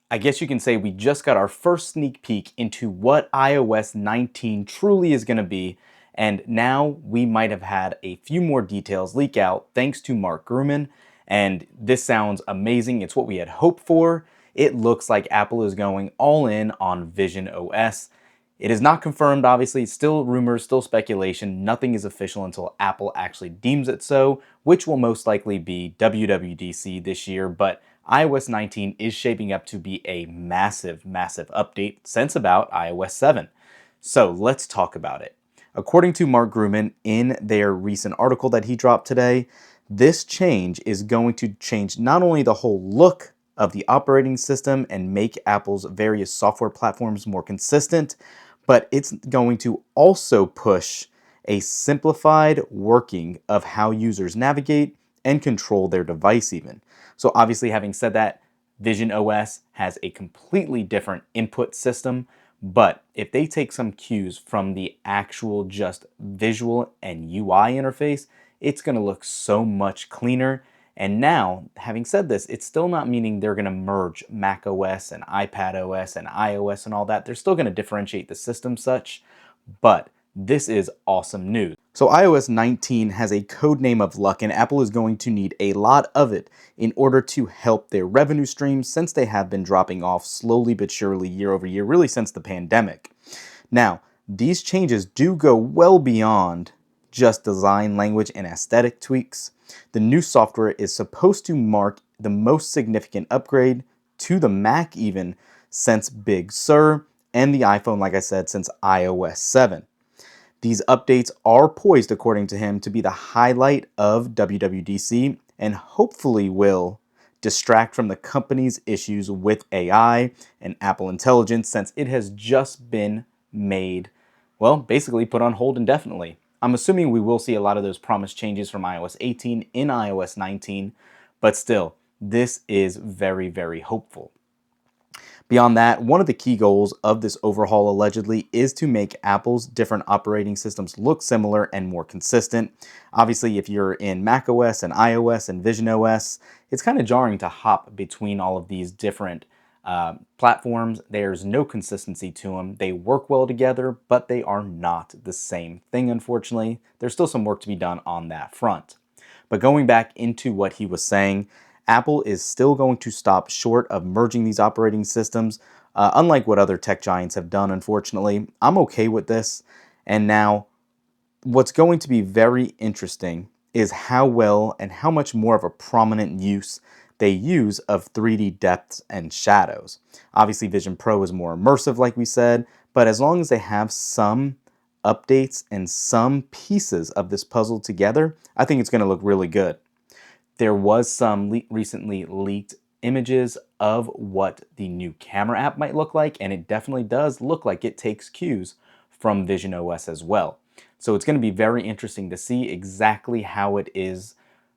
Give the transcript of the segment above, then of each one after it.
I guess you can say we just got our first sneak peek into what iOS 19 truly is going to be, and now we might have had a few more details leak out thanks to Mark Gurman, and this sounds amazing. It's what we had hoped for. It looks like Apple is going all in on Vision OS. It is not confirmed, obviously. It's still rumors, still speculation. Nothing is official until Apple actually deems it so, which will most likely be WWDC this year. But iOS 19 is shaping up to be a massive, massive update since about iOS 7. So let's talk about it. According to Mark Gurman in their recent article that he dropped today, this change is going to change not only the whole look of the operating system and make Apple's various software platforms more consistent, but it's going to also push a simplified working of how users navigate and control their device even. So obviously, having said that, Vision OS has a completely different input system, but if they take some cues from the actual just visual and UI interface, it's going to look so much cleaner. And now, having said this, it's still not meaning they're going to merge Mac OS and iPad OS and iOS and all that. They're still going to differentiate the system such, but this is awesome news. So iOS 19 has a code name of luck, and Apple is going to need a lot of it in order to help their revenue streams, since they have been dropping off slowly but surely year over year, really since the pandemic. Now, these changes do go well beyond just design, language, and aesthetic tweaks. The new software is supposed to mark the most significant upgrade to the Mac even since Big Sur, and the iPhone, like I said, since iOS 7. These updates are poised, according to him, to be the highlight of WWDC and hopefully will distract from the company's issues with AI and Apple Intelligence, since it has just been made, well, basically put on hold indefinitely. I'm assuming we will see a lot of those promised changes from iOS 18 in iOS 19, but still, this is very, very hopeful. Beyond that, one of the key goals of this overhaul allegedly is to make Apple's different operating systems look similar and more consistent. Obviously, if you're in macOS and iOS and Vision OS, it's kind of jarring to hop between all of these different platforms. There's no consistency to them. They work well together, but they are not the same thing, unfortunately. There's still some work to be done on that front. But going back into what he was saying, Apple is still going to stop short of merging these operating systems, unlike what other tech giants have done, unfortunately. I'm okay with this. And now, what's going to be very interesting is how well and how much more of a prominent use they use of 3D depths and shadows. Obviously, Vision Pro is more immersive, like we said, but as long as they have some updates and some pieces of this puzzle together, I think it's going to look really good. There was some recently leaked images of what the new camera app might look like, and it definitely does look like it takes cues from Vision OS as well. So it's going to be very interesting to see exactly how it is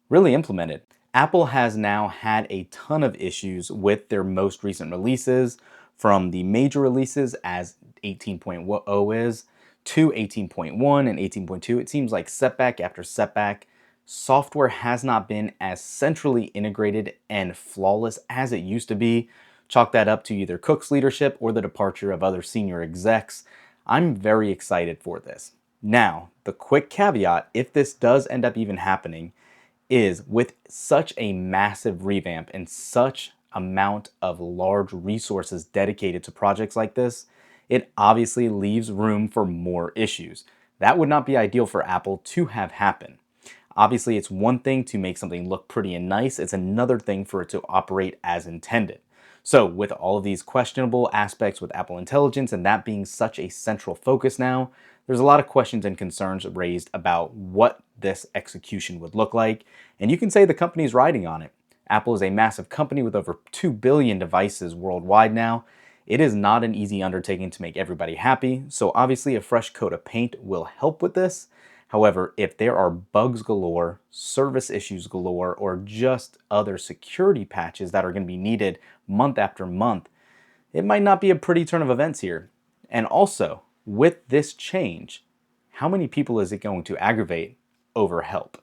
really implemented. Apple has now had a ton of issues with their most recent releases, from the major releases as 18.0 is to 18.1 and 18.2. It seems like setback after setback. Software has not been as centrally integrated and flawless as it used to be. Chalk that up to either Cook's leadership or the departure of other senior execs. I'm very excited for this. Now, the quick caveat, if this does end up even happening, is with such a massive revamp and such amount of large resources dedicated to projects like this, it obviously leaves room for more issues. That would not be ideal for Apple to have happen. Obviously, it's one thing to make something look pretty and nice. It's another thing for it to operate as intended. So with all of these questionable aspects with Apple Intelligence and that being such a central focus now, there's a lot of questions and concerns raised about what this execution would look like. And you can say the company's riding on it. Apple is a massive company with over 2 billion devices worldwide now. It is not an easy undertaking to make everybody happy, so obviously a fresh coat of paint will help with this. However, if there are bugs galore, service issues galore, or just other security patches that are going to be needed month after month, it might not be a pretty turn of events here. And also, with this change, how many people is it going to aggravate over help?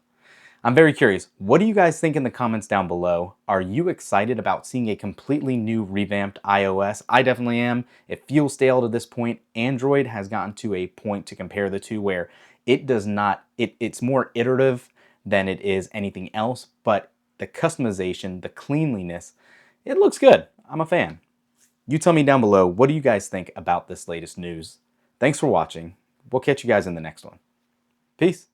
I'm very curious, what do you guys think in the comments down below? Are you excited about seeing a completely new revamped iOS? I definitely am. It feels stale to this point. Android has gotten to a point to compare the two where it does not, it's more iterative than it is anything else, but the customization, the cleanliness, it looks good. I'm a fan. You tell me down below, what do you guys think about this latest news? Thanks for watching. We'll catch you guys in the next one. Peace.